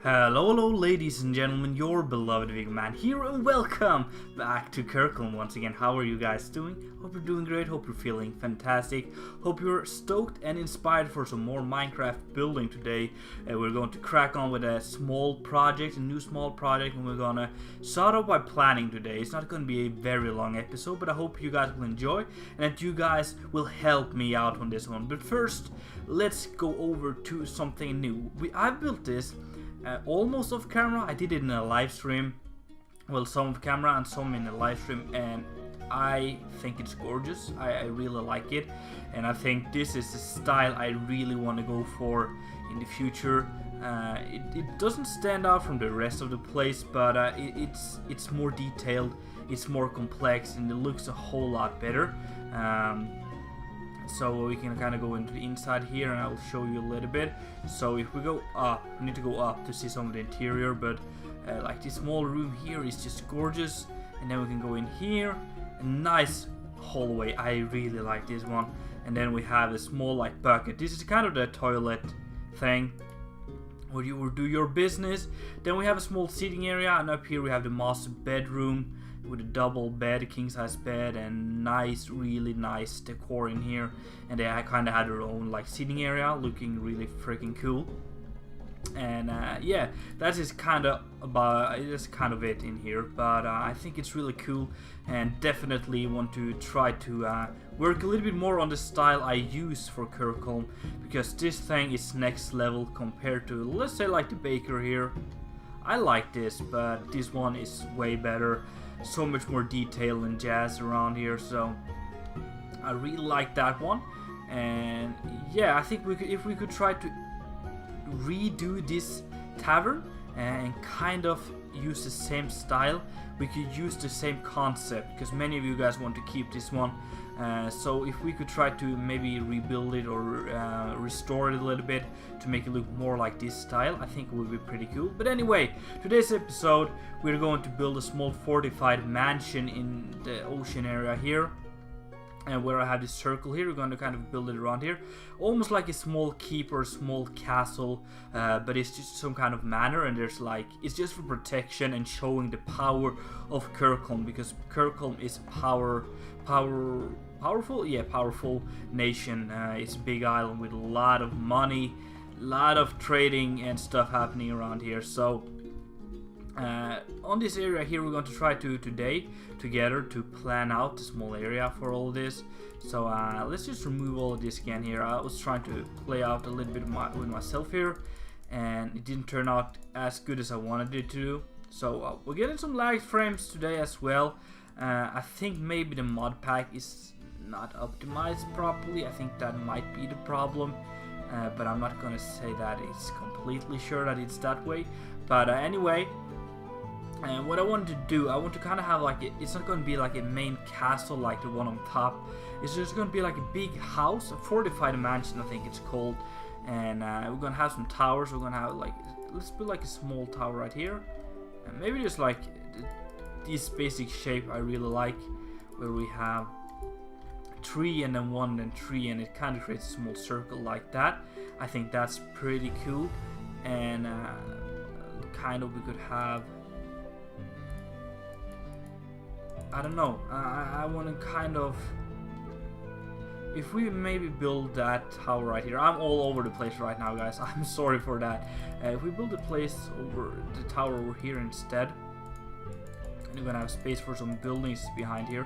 Hello, ladies and gentlemen, your beloved Viggoman here, and welcome back to Kirkholm once again. How are you guys doing? Hope you're doing great, hope you're feeling fantastic, hope you're stoked and inspired for some more Minecraft building today. We're going to crack on with a new small project, and we're gonna start off by planning today. It's not gonna be a very long episode, but I hope you guys will enjoy, and that you guys will help me out on this one. But first, let's go over to something new. I've built this almost off camera. I did it in a live stream, well, some off camera and some in a live stream, and I think it's gorgeous. I really like it, and I think this is the style I really want to go for in the future. It doesn't stand out from the rest of the place, but it's more detailed, it's more complex, and it looks a whole lot better. So we can kind of go into the inside here, and I will show you a little bit. So if we go up, we need to go up to see some of the interior, but like this small room here is just gorgeous. And then we can go in here, a nice hallway. I really like this one. And then we have a small like bucket. This is kind of the toilet thing where you will do your business. Then we have a small seating area, and up here we have the master bedroom with a double bed, a king size bed, and really nice decor in here. And they kind of had their own like seating area, looking really freaking cool. And yeah, that is kind of it in here, but I think it's really cool, and definitely want to try to work a little bit more on the style I use for Kirkholm, because this thing is next level compared to, let's say, like the baker here. I like this, but this one is way better. So much more detail and jazz around here, so I really like that one. And yeah, I think if we could try to redo this tavern and kind of use the same style, we could use the same concept, because many of you guys want to keep this one. So if we could try to maybe rebuild it or restore it a little bit to make it look more like this style, I think it would be pretty cool. But anyway, today's episode, we're going to build a small fortified mansion in the ocean area here. And where I have this circle here, we're going to kind of build it around here, almost like a small keep or a small castle, but it's just some kind of manor, and there's like, it's just for protection and showing the power of Kirkholm, because Kirkholm is powerful nation. It's a big island with a lot of money, a lot of trading and stuff happening around here. So on this area here, we're going to try to today together to plan out the small area for all this. So let's just remove all of this again here. I was trying to play out a little bit with myself here, and it didn't turn out as good as I wanted it to. So we're getting some lag frames today as well. I think maybe the mod pack is not optimized properly. I think that might be the problem, but I'm not gonna say that it's completely sure that it's that way. But anyway, and what I wanted to do, I want to kind of have like it's not going to be like a main castle like the one on top. It's just going to be like a big house, a fortified mansion, I think it's called. And we're going to have some towers. We're going to have like, let's put like a small tower right here, and maybe just like this basic shape I really like, where we have 3 and then 1 and then 3, and it kind of creates a small circle like that. I think that's pretty cool. And kind of we could have, I don't know, I want to kind of, if we maybe build that tower right here. I'm all over the place right now, guys. I'm sorry for that. If we build the tower over here instead, and we're gonna have space for some buildings behind here.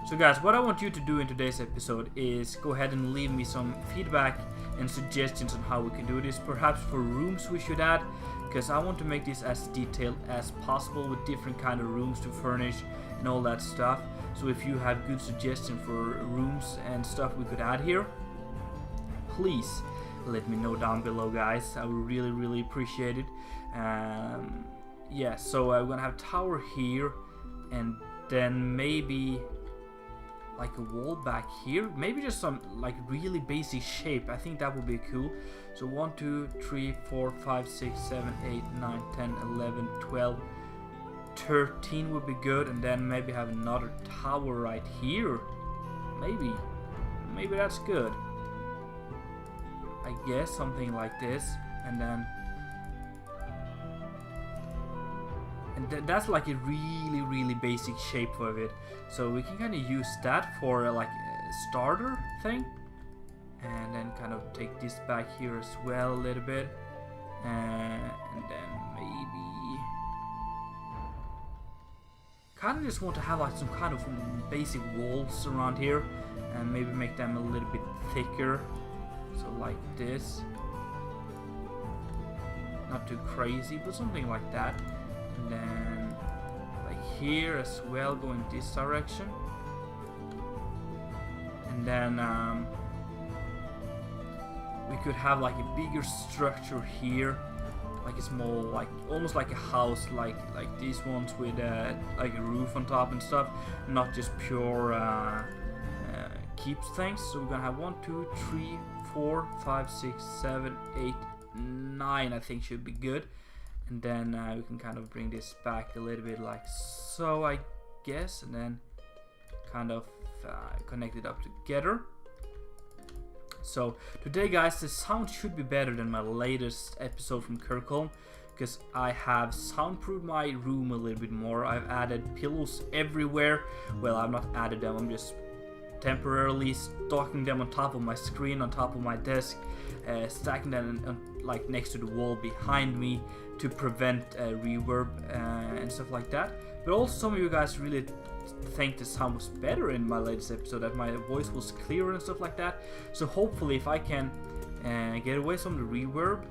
So guys, what I want you to do in today's episode is go ahead and leave me some feedback and suggestions on how we can do this. Perhaps for rooms we should add, because I want to make this as detailed as possible with different kind of rooms to furnish and all that stuff. So if you have good suggestions for rooms and stuff we could add here, please let me know down below, guys. I would really appreciate it. Yeah, so we're gonna have tower here, and then maybe like a wall back here, maybe just some like really basic shape. I think that would be cool. So 1 2 3 4 5 6 7 8 9 10 11 12 13 would be good, and then maybe have another tower right here. Maybe that's good. I guess something like this, and then that's like a really basic shape of it. So we can kind of use that for like a starter thing. And then kind of take this back here as well a little bit. And then maybe kind of just want to have like some kind of basic walls around here. And maybe make them a little bit thicker. So like this. Not too crazy, but something like that. And then like here as well, going this direction. And then we could have like a bigger structure here, like a small, like almost like a house, like these ones with like a roof on top and stuff, not just pure keeps things. So we're gonna have 1, 2, 3, 4, 5, 6, 7, 8, 9. I think should be good. And then we can kind of bring this back a little bit like so, I guess, and then kind of connect it up together. So today, guys, the sound should be better than my latest episode from Kirkholm, because I have soundproofed my room a little bit more. I've added pillows everywhere. Well, I've not added them, I'm just temporarily stocking them on top of my screen, on top of my desk, stacking them like next to the wall behind me to prevent reverb and stuff like that. But also some of you guys really think the sound was better in my latest episode, that my voice was clearer and stuff like that. So hopefully if I can get away some of the reverb,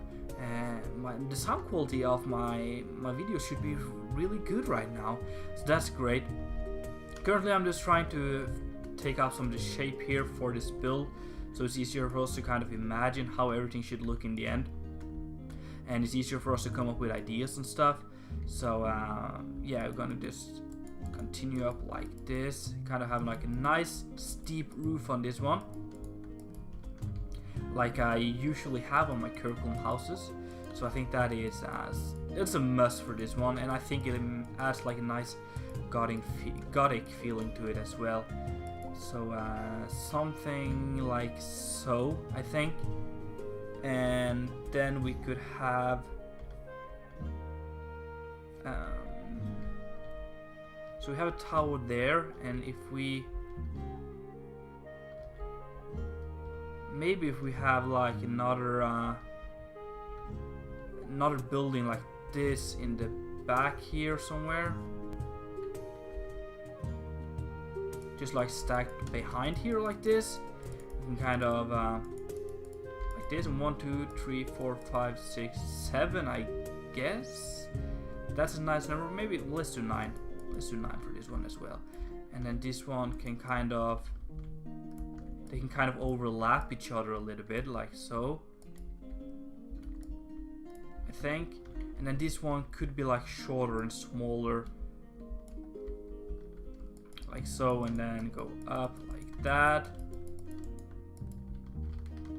the sound quality of my video should be really good right now. So that's great. Currently I'm just trying to take out some of the shape here for this build, so it's easier for us to kind of imagine how everything should look in the end, and it's easier for us to come up with ideas and stuff. So yeah, we're gonna just continue up like this, kind of have like a nice steep roof on this one, like I usually have on my Kirkholm houses. So I think that is it's a must for this one, and I think it adds like a nice gothic feeling to it as well. So something like so, I think. And then we could have so we have a tower there, and if we maybe if we have like another building like this in the back here somewhere, just like stacked behind here like this, we can kind of like this, and 1, 2, 3, 4, 5, 6, 7, I guess. That's a nice number. Maybe let's do 9. Let's do 9 for this one as well. And then this one can kind of, they can kind of overlap each other a little bit, like so, I think. And then this one could be like shorter and smaller, like so, and then go up like that,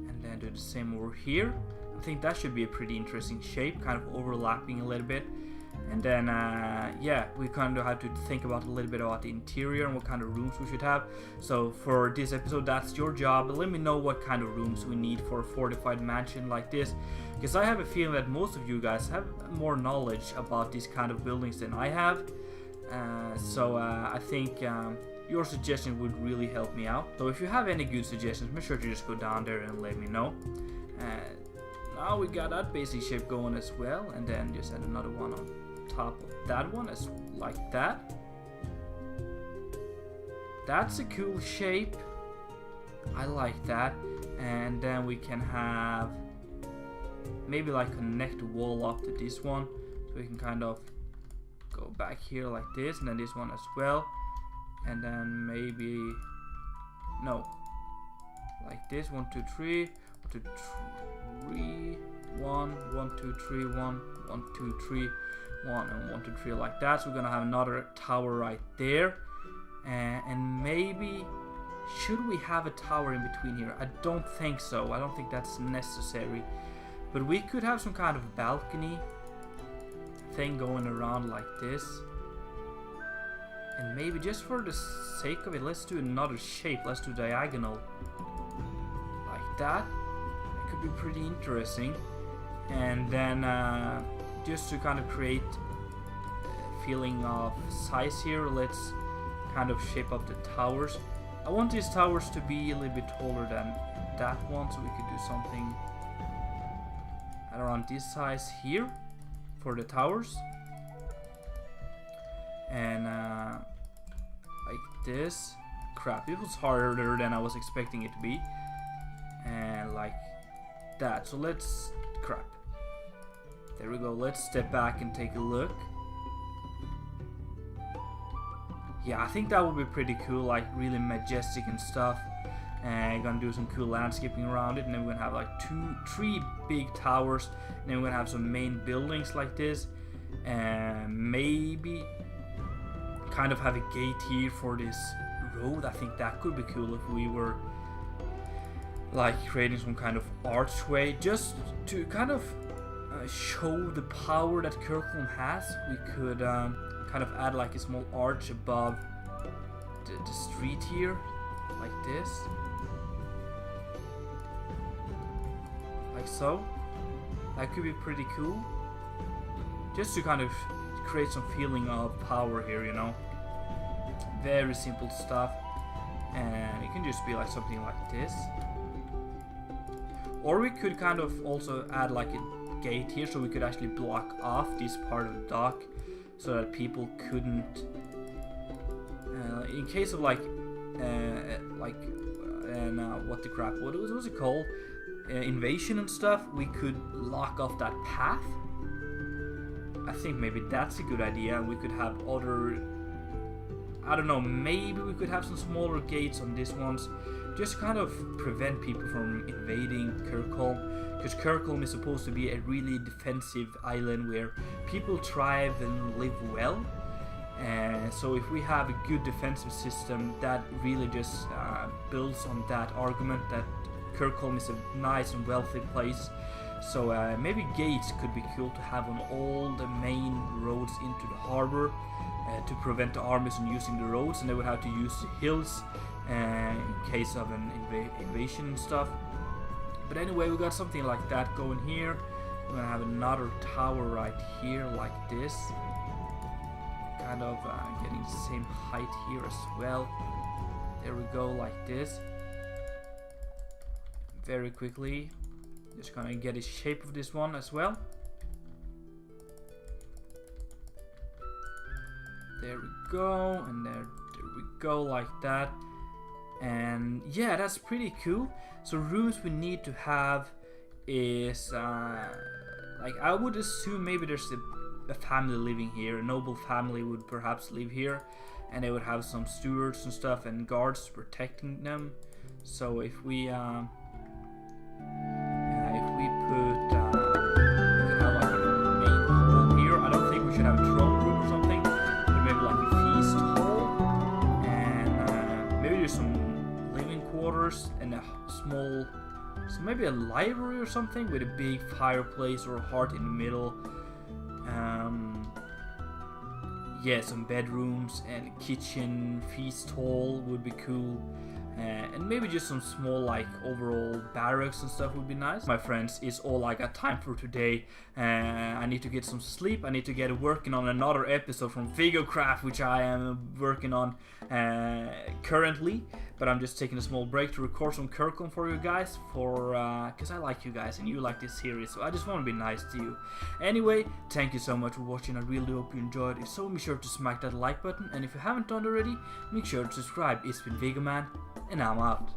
and then do the same over here. I think that should be a pretty interesting shape, kind of overlapping a little bit. And then yeah, we kind of have to think about a little bit about the interior and what kind of rooms we should have. So for this episode, that's your job. Let me know what kind of rooms we need for a fortified mansion like this, because I have a feeling that most of you guys have more knowledge about these kind of buildings than I have. So I think your suggestion would really help me out. So if you have any good suggestions, make sure to just go down there and let me know. Now we got that basic shape going as well, and then just add another one on top of that one, as like that. That's a cool shape. I like that. And then we can have maybe like connect the wall up to this one, so we can kind of go back here like this, and then this one as well, and then maybe no, like this, 1, 2, 3, 1, 2, 3, 1, 1, 2, 3, 1, 1, 2, 3, 1, and 1, 2, 3, like that. So we're gonna have another tower right there, and maybe should we have a tower in between here? I don't think so. I don't think that's necessary, but we could have some kind of balcony thing going around like this, and maybe just for the sake of it, let's do another shape. Let's do diagonal like that. It could be pretty interesting. And then just to kind of create feeling of size here. Let's kind of shape up the towers. I want these towers to be a little bit taller than that one, so we could do something around this size here for the towers. And like this. Crap, it was harder than I was expecting it to be. And like that. So let's... crap. There we go. Let's step back and take a look. Yeah, I think that would be pretty cool, like really majestic and stuff. And gonna do some cool landscaping around it, and then we're gonna have like 3 big towers, and then we're gonna have some main buildings like this, and maybe kind of have a gate here for this road. I think that could be cool if we were like creating some kind of archway just to kind of show the power that Kirkholm has. We could kind of add like a small arch above the street here, like this, like so. That could be pretty cool, just to kind of create some feeling of power here, you know. Very simple stuff, and it can just be like something like this. Or we could kind of also add like a gate here, so we could actually block off this part of the dock, so that people couldn't, in case of like what the crap, what was it called, invasion and stuff, we could lock off that path. I think maybe that's a good idea. We could have other, I don't know, maybe we could have some smaller gates on these ones, just kind of prevent people from invading Kirkholm, because Kirkholm is supposed to be a really defensive island where people thrive and live well. And so if we have a good defensive system, that really just builds on that argument that Kirkholm is a nice and wealthy place. So maybe gates could be cool to have on all the main roads into the harbor, to prevent the armies from using the roads, and they would have to use the hills in case of an invasion and stuff. But anyway, we got something like that going here. We're gonna have another tower right here like this, kind of getting the same height here as well. There we go, like this. Very quickly, just gonna get the shape of this one as well. There we go, and there we go, like that. And yeah, that's pretty cool. So rooms we need to have is like, I would assume maybe there's a family living here. A noble family would perhaps live here, and they would have some stewards and stuff and guards protecting them. So if we put we could have like a main hall here. I don't think we should have a throne room or something, but maybe like a feast hall, and maybe there's some living quarters and a small, so maybe a library or something with a big fireplace or a hearth in the middle. Yeah, some bedrooms and a kitchen, feast hall would be cool. And maybe just some small like overall barracks and stuff would be nice. My friends, it's all I got time for today. I need to get some sleep. I need to get working on another episode from Viggoman, which I am working on currently. But I'm just taking a small break to record some Kirkholm for you guys, because I like you guys and you like this series, so I just want to be nice to you. Anyway, thank you so much for watching. I really hope you enjoyed. If so, be sure to smack that like button, and if you haven't done already, make sure to subscribe. It's been Viggoman, and I'm out.